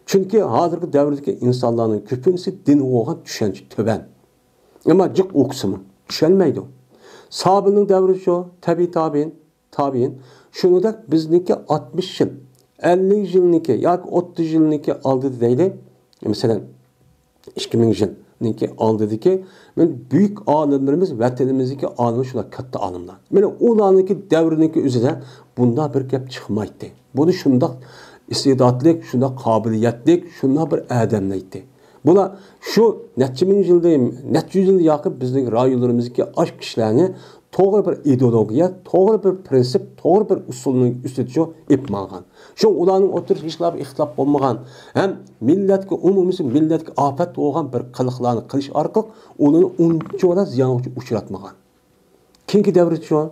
Çünkü hazırki devredeki insanların köpünsü din oğan düşenci töben. Ama cık okusu mu? Düşenmeydi o. Sahabının devri şu, tabi'in. Şunu da bizdeki 60 yıl, 50 yılniki, yak 30 yılniki aldı deyli. Mesela 2000 yılniki aldı dedi ki, büyük alimlerimiz, vatanimizdeki alimler şuna katta alimler. Yani olanınki devriniki üzerine bunda bir gap çıkmaydı. Bunu şunda istidatlik, şunda kabiliyetlik, şunda bir adamlaydı. Buna şu neçə yüz yıl yakıp bizim rayonlarımızdaki aşk kişilerini doğru bir ideologiya, doğru bir prensip, doğru bir usulünün üstüdücü ipmağın. Şu ulanın oturup işler ihtilaf olmagan, hem milletki umumisi milletki afet olan bir kılıklarını kılış arqıq, onun unutçuğuna ziyanı uçuratmagan. Kinki devri şu?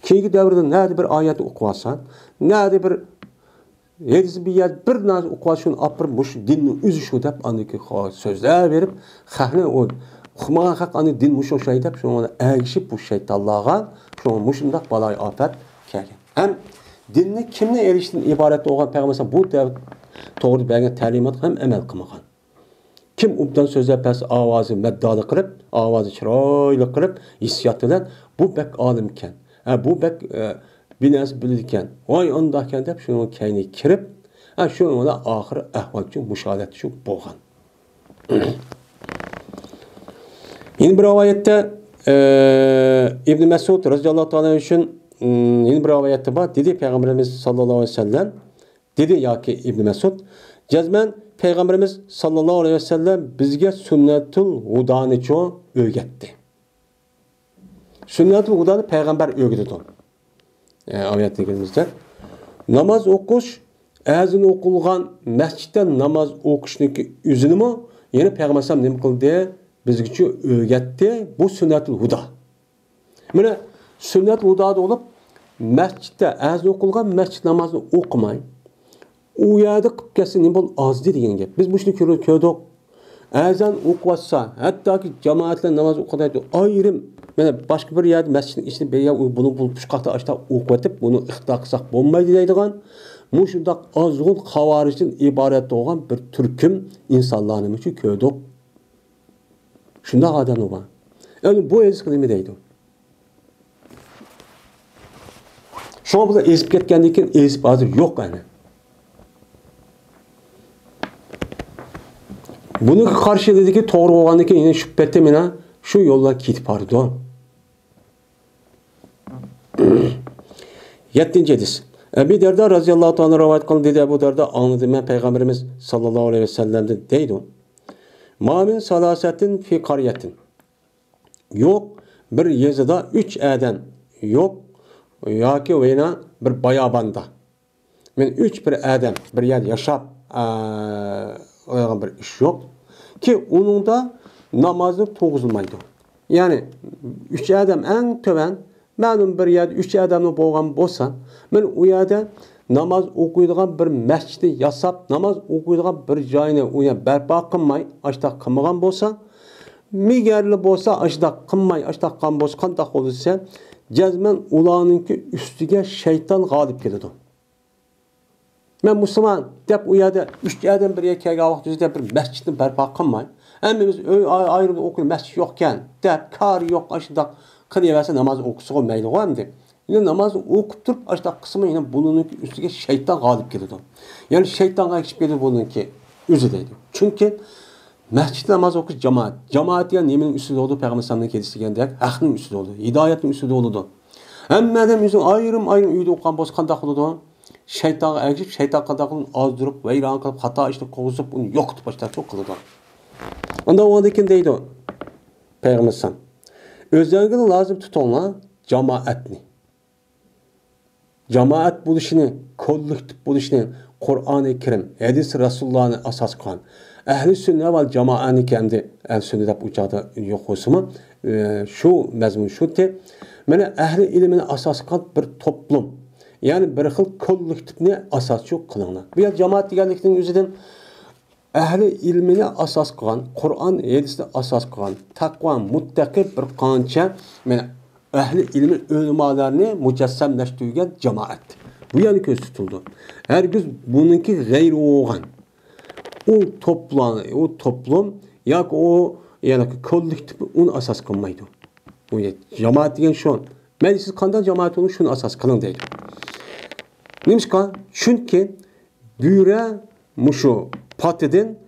Kinki devride nerede bir ayeti okuvasan, nerede bir yedisi bir yer bir nazı okuvasyonu apırmış dinin üzü şu deyip andaki sözler verip xəxni o oxumagan xəq anı din muşun şey deyip şunu əgişip bu şeytanlığa şunu muşundaq balay afet kəlgin. Hem dinini kimle eriştin ibaret olan peygamber bu devr doğru belge təlimat hem emel kılmagan. Kim ubdan sözler pes avazı meddalı kırıp, avazı çıraylı kırıp, hissiyat eden bu bek alimken. Bu bek binası bilirken, vay ondayken deyip şunun kayni kirip, şunun da ahir ahvalçı, müşahadatçı boğan. Yine bir rivayette İbn Mesud radıyallahu anh için yine bir rivayette var. Dedi Peygamberimiz sallallahu aleyhi ve sellem, dedi ya ki İbn Mesud, cezmen Peygamberimiz sallallahu aleyhi ve sellem bizge sünnetul hudani çoğu öğretti. Sünnetul hudani Peygamber öğretti. Ayetlerimizde. Namaz okuş, azın okulgan mescitte namaz okuşniki üzünü mü? Yine Peygamber sallallahu aleyhi ve sellem ne kıldı? Bizge öğretti. Bu sünnetul huda. Böyle sünnet hudada olup mescitte azın okulgan mescit namazını okumayın. O yerde kesin bol azdı diyen gap. Biz bu işini kördük. Azan okuvatsa, hatta ki cemaatle namaz okudaydı. Ayrım. Yani başka bir yerde mescidin içinde bir yer bunu bulup çıkarttı açta okuvatıp bunu ıhtida kısak bulmaydı deydiğen. Muşundak azgın havaricin ibaret olan bir türküm insanlarının için kördük. Şunda adam o var. Yani bu ezik kılımı deydi. Şu an burada ezip ketkendikken ezip hazır yok yani. Bunu karşıladaki doğru olanlıkı yine şüphette mina şu yolla ketip bardı. 7. hadis. Ebu Derda radıyallahu ta'ala rivayet kılın dedi Ebu Derda anladı men Peygamberimiz sallallahu aleyhi ve sellem'de deydi. Ma min salasetin fi qaryatin. Yok bir yazıda 3 adam yok yoki veyna bir bayabanda. Men 3 bir adam bir yer yaşap bir iş yok ki onun da namazı toğuzulmaydı. Yani 3 adam en töven ma'lum bir yer 3 adamni bo'lgan bo'lsa, men u yerda namoz o'qiydigan bir masjidni yasab, namoz o'qiydigan bir joyni u yer barpo qilmay, ashta qilmagan bo'lsa, migarli bo'lsa, ashta qilmay, ashta qilgan bo'lsa, qanday bo'lsa, jazman ularninki ustiga shayton g'olib keladi. Men musulmon deb u yerda 3 adam bir yerga kelgan vaqtida bir masjidni barpo qilmay, hammamiz ayrılib o'qiydi, masjid yo'q ekan, deb kar yo'q, ashta qiliversa namoz o'qisa olmaydi endi. Yine namoz o'qib turib, ashta qismi yine bununki ustiga shayton g'olib keladi. Ya'ni shaytonga chiqib keladi bununki o'zi deydi. Chunki masjid namoz o'qish jamoat. Jamoatga nimaning ustida bo'ldi? Payg'ambar sallallohu alayhi vasallam kelgandek, haqning ustida bo'ldi, hidoyatning ustida bo'ldi. Hammadan o'zi ayrim uyda o'qigan bo'lsa qanday qiladi? Shaytonga agib, shayton qanday qilib ozdirib, vayron qilib, xato ishni qo'zib, uni yo'qitib boshlashni qiladi. Unda o'ndakin deydi Payg'ambar sallallohu özlerine lazım tutanlar cemaatni. Cemaat buluşunu, kollektif buluşunu Kur'an-ı Kerim, hadis Resulullah'ın asas kılan. Ehli sünnet vel cemaatini kendi el sünnet uçağda yok olsun. Şu mezmun şu te. Mene ehli ilmini asas kılan bir toplum. Yani bir xil kollektifni asas çok kılınlar. Bir cemaat diğerlikten yüzüden Ehli ilmini asas kılan, Kur'an hadisini asas kılan, takva, muttaki bir qancha ehli ilmin ölümalarını mücessemleştirgen cemaat. Bu yani göz tutuldu. Her gün bununki gayri oğan. O toplum ya o yani kollektif onu asas kılmaydı. O cemaat diyen şu an. Meclis kandan cemaat onu şunu asas kılın değil. Neymiş ki? Çünkü büyüre muşu patidin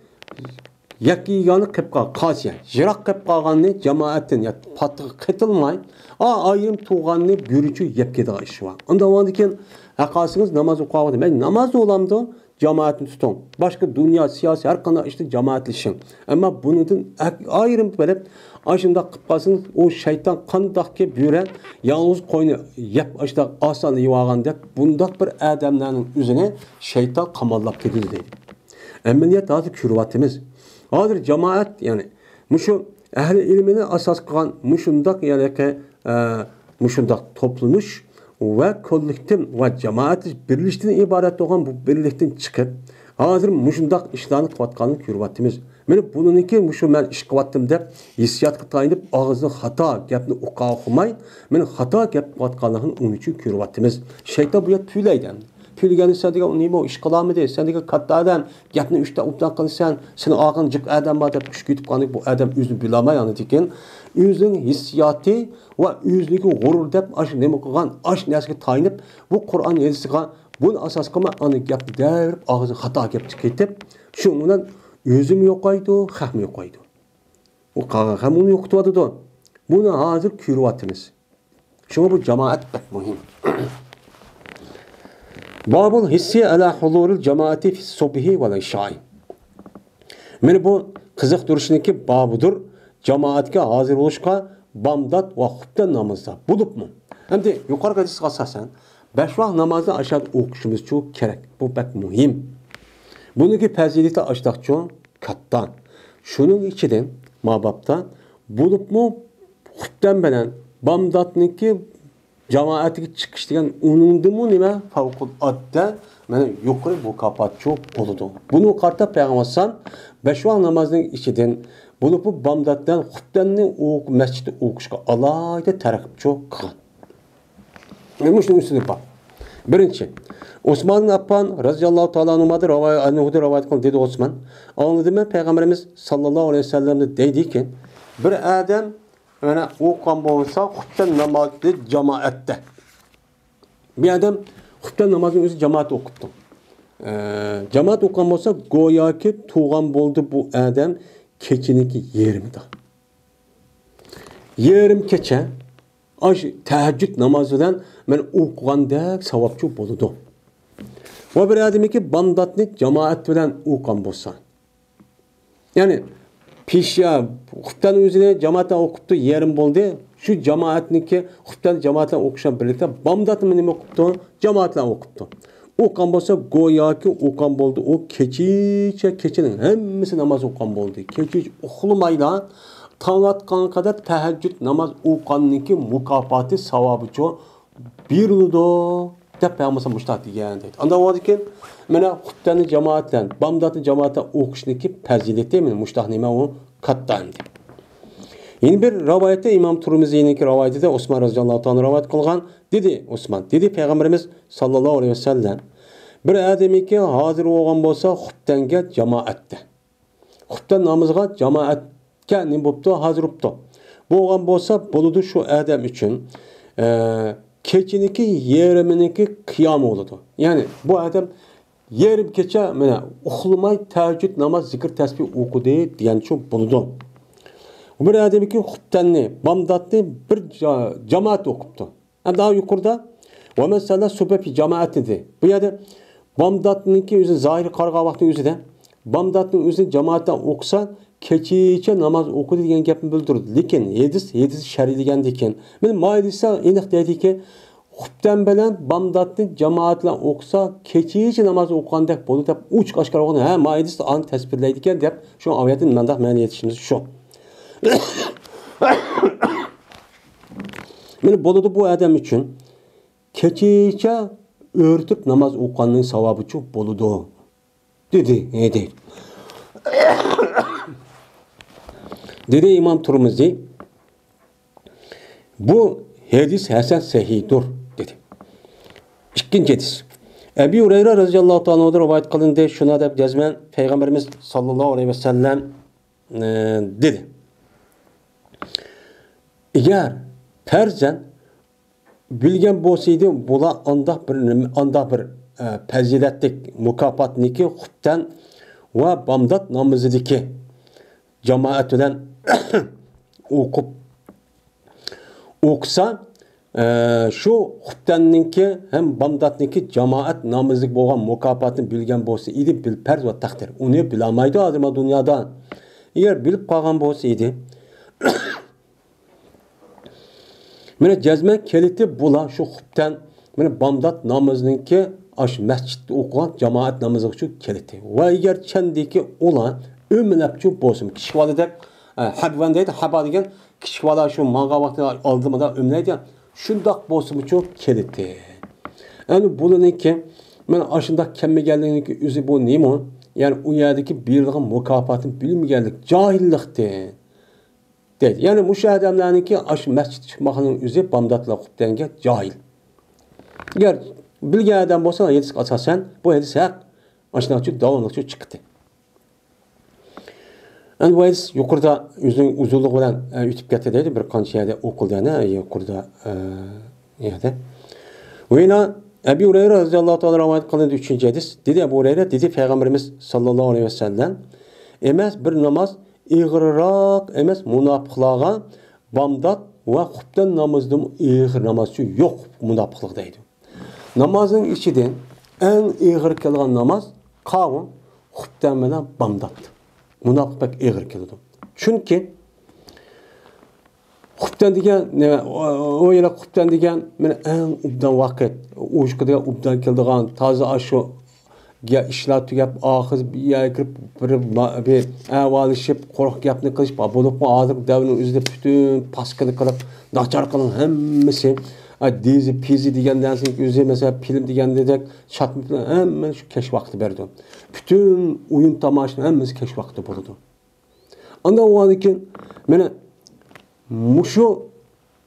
yakiyganı qıpqa qasiya. Jirak qıpqağanını cemaatin ya patığı qıtılmay, ayırım tuğanını bürücü yepkediği işi var. Onda olandikin haqasınız namaz oqağıdı. Ben namaz olamdı cemaatini tutum. Başka dünya, siyasi her kanal işte cemaatleşin. Ama bunun ayırım böyle aşında qıpqasınız o şeytan qandaq ki büyüre yalnız koyunu yap işte asanı yuvağanda bundak bir adamların üzerine şeytan kamallap gidiyor deydi. Emniyet hazır kürvatimiz. Hazır cemaat yani muşu ehli ilmini asas kılan muşundak yani ki muşundak toplanış ve kollektif ve cemaat birleştiğinden ibaret olan bu birlikten çıkıp hazır muşundak işlerini kıvatkanlık kürvatimiz. Mene bununki muşu men iş kıvattım dep hissiyat kıtayınıp ağzını hata gapni uqa okumay men hata gap kıvatkanlığın onun için kürvatimiz. Şeytan bu yet tüyleyden. Pülgeni sen diye onu bu iş kılamı değil. Sen diye katta adam gapni 3'te uptan kılsan seni ağın cık adam var dep kuş gütüp kanıp bu adam yüzünü bilamay yani diken yüzün hissiyatı ve yüzünü gurur dep aş nemi kılgan aş nesge tayınıp bu Kur'an hadisi kılgan bunu asas kılma anı gapni derip ağzı hata gap çıkıtıp şundan yüzüm yoqaydı, xahmi yoqaydı. O qağa xamunu yoqtuvadı da. Bunu hazır kürvatimiz. Şuna bu cemaat pek mühim. Babul hissi ala hulurul cemaati fi subhi ve işai. Meni bu kızık duruşundaki babudur. Cemaatga hazır oluşqa bamdat ve xubdan namazda. Bulup mu? Hem de yukarı hadis asasen 5 vaqt namazda aşağı oquşumuz çok gerek. Bu pek mühim. Bununki fazileti açtaq çok kattan. Şunun içinden mabapta bulup mu xubdan bilen bamdatniki cemaatga chiqish degan uningdimi nima favqulodda mana yuqori bu kapat çok bo'ladi. Buni qarta payg'ambar 5 vaqt namozning ichidan bo'lib bamdatdan xubdanni masjidda o'qishga alohida targ'ib çok qilgan. Nima shuning ustida bor. Birinchi Osman ibn Affan radhiyallohu ta'ala anhu'da rivoyat qildi dedi Osman. Anladımı Peygamberimiz sallallahu aleyhi ve sellem deydi ki bir adam yani o'qigan bo'lsa xubdan namozni jamoatda. Bir adam xubdan namozini o'zi jamoatda o'qibdi. Cemaat o'qigan bo'lsa, go'yoki tug'an bo'ldi bu odam kechiniki yerimida. Yerim kecha aş tahajjud namozidan men o'qigandek savobchi bo'ladi. Va bir odamki bandatni jamoat bilan o'qigan bo'lsa. Ya'ni pishya xutdan o'zini jamoatdan o'qibdi, yerim bo'ldi. Shu jamoatniki xutdan jamoatdan o'qishdan birlikda bandatni nima o'qibdi? Jamoatdan o'qibdi. O'qigan bo'lsa go'yoki o'qigan bo'ldi. O kechining hammasi namoz o'qigan bo'ldi. Kecha uxlamaydan tong atgan kadar tahajjud namoz o'qiganning mukofoti savobicha beriladi deb Peygamber Mustafa degan deydi. Anda o'diki mana xutbani jamoatdan, bamdatni jamoatdan o'qishniki fazilati men Mustafa nima u katta endi. Yeni bir rivayette İmam Turmizi'ninki rivayetinde Osman radıyallahu anh rivayet kılgan dedi Osman. Dedi Peygamberimiz sallallahu aleyhi ve sellem bir ademi ki hazır olgan bolsa xutbanga jamoatda. Xutban namazga jamoat kendini boptu, hazır optu. Bu olan bolsa boludu şu adam için keçiniki yeriminiki kıyam oludu. Yani bu adam yerim keçe uxlamay tahajjud namaz zikir tesbih okudu diyen çok boludu. Bir adamki xuttanni, bamdatni bir cemaat okuptu. Daha yukarıda ve mesela sübepi cemaat dedi. Bu yerde bamdatninki özü zahiri karga vakti özü de bamdatnin özü cemaatten okusa keçiçe namaz okudu degan gapni bildirdi. Lekin hadis şer'i degan ekan. Men maydisa aniq dediki xuttan bilan bamdatni jamoat bilan o'qisa keçiçe namaz o'qigandek bo'ldi deb uch oshkor o'qidi. Ha, maydis an tasvirlaydi ekan deb shu oyatni mandaq ma'ni yetishimiz shu. Meni bo'ladi bu adam için keçiçe örtüp namaz o'qiganning savobi çok bo'ladi dedi. Dedi İmam Turmizi bu hadis hasan sahihdir dedi. İkinci hadis. Ebu Hureyre radıyallahu anh odur rivayet kılındı. Şuna da yazman Peygamberimiz sallallahu aleyhi ve sellem dedi. Eğer perzen bilgen bo'lsaydi bula anda bir fazilatlik mukofotniki xutdan va bamdat namozidagi jamoat bilan o'qisa shu xutdanninki ham bamdatniki jamoat namozlik bo'lgan mukofotni bilgan bo'lsa edi bil farz va taqdir. Uni bilmaydi hozir dunyoda. Eğer bilib qolgan bo'lsa edi Mene cezmen keliti bula şu xutdan mene bamdat namazınki aş mescitte okulan cemaat namazı şu keliti. Ve eğer çendeki olan ömlepçu bolsun. Kişivalidek habvandaydı haba degen kişivala şu mağa vakti aldığımda ömleydi. Şundak bolsun çok keliti. Yani bununki men aşında kemme geldiğindeki üzü bu neymi? Yani o yerdeki birliğin mukafatın bilmeyenlik cahillikti. Deydi. Yani müşahedemlerindeki aş mescid çıkmakının üzü bamdatla xutbanga cahil. Eğer bilgen adam olsa hadis asasen bu hadis hak aşınakçı davranlıkçı çıktı. Yani bu hadis yukarıda yüzün uzunluğu olan ütüp getirdi deydi. Bir kanç yerde okulda yukarıda yerde. Ve yine Ebu Hureyre radıyallahu anh rivayet kılındı üçüncü hadis. Dedi Ebu Hureyre dedi Peygamberimiz sallallahu aleyhi ve sellem emez bir namaz İğrirak emes münafıklığa bamdat ve xutdan namazdım iğir namazı yok münafıklıqdaydı. Namazın içinden en iğir kılgan namaz kavun xutdan bilen bamdat. Münafık pek iğir kıldı. Çünkü xutdan degen o yere xutdan degen men en ubdan vakit uyuşkuda ubdan kıldıgan taze aşı ya işler tügep ahız bir yere girip bir avalışıp korku yapını kılıp bulup ağzık devinin üzerinde bütün paskını kılıp naçar kılın hemmesi dizi pizi degenden sonra üzeri mesela film degen dedek çatma falan hemen şu keş vakti verdi. Bütün oyun tamaşının hemmesi keş vakti buldu. Anda o an için mene muşu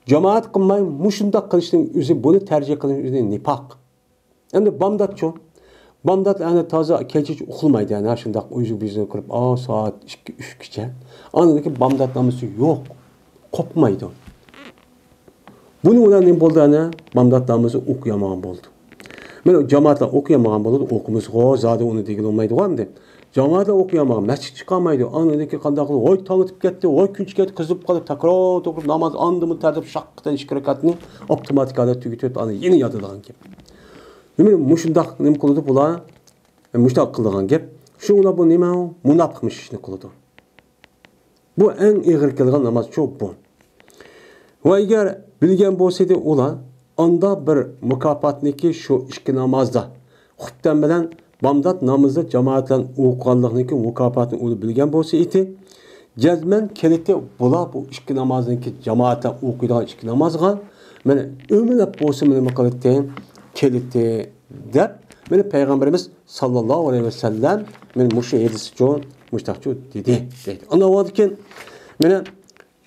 cemaat kılmayın muşunda kılıştığın üzeri bunu tercih kılın üzeri nipak. Yani bamdat çok. Bamdat yani taze keçiç uxulmaydı yani şundak uyuzu bizden kurup saat 2-3 anladaki bamdat namazı yok. Kopmaydı. Bunu olan ne oldu yani? Bamdat namazı okuyamayan oldu. Men cemaatlar okuyamagan bo'ladi, o'qimiz zodi uni degan olmaydi hamda. Cemaatlar okuyamagan, masjid chiqamaydi. Anadaki qanday qilib, voy tong o'tib ketdi, voy kunchi ketdi, qizib qolib, takror to'g'ri namoz andimi tartib shaqqatan 2 rakatni avtomatikada tugatib, ani yeni yodilgan gap. Nima mushundaq nima qildi bular? Mushtaq qilgan gap. Shu ular bu nima? Munofiqmish ishni qildi. Bu eng ig'ir kelgan namoz shu bu. Va agar bilgan bo'lsa-da ular onda bir mukofotniki shu 2 namozda xutdan bilan bomdod namozda jamoatlar o'qiganlikniki mukofotni o'zi bilgan bo'lsa edi, jazman keliti bular bu 2 namozniki jamoatlar o'qiydigan 2 namozga mana o'milab bo'lsa nima qildi? Keliti deb mana payg'ambarimiz sallallohu alayhi vasallam men mushu hadischo mushtaqchu dedi. Ana vaqtkin mana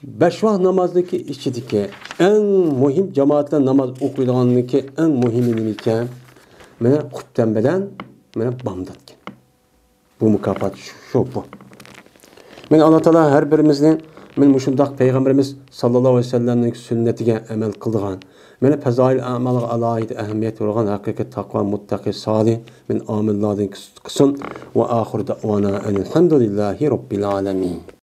5 vaqt namozniki ichidagi eng muhim jamoatlar namoz o'qiydiganligi eng muhimi nima ekan? Mana xutdan bilan mana bomdod. Bu mukofot shu bu. Men Alloh taolo har birimizni men mushundaq payg'ambarimiz sallallohu alayhi vasallamning sunnatiga amal qildigan. Mana fazoil amalga alohid ahamiyat bergan haqiqiy taqvo muttaqi solih men omillardan qilsin va oxir da'vona alhamdulillahi robbil alamin.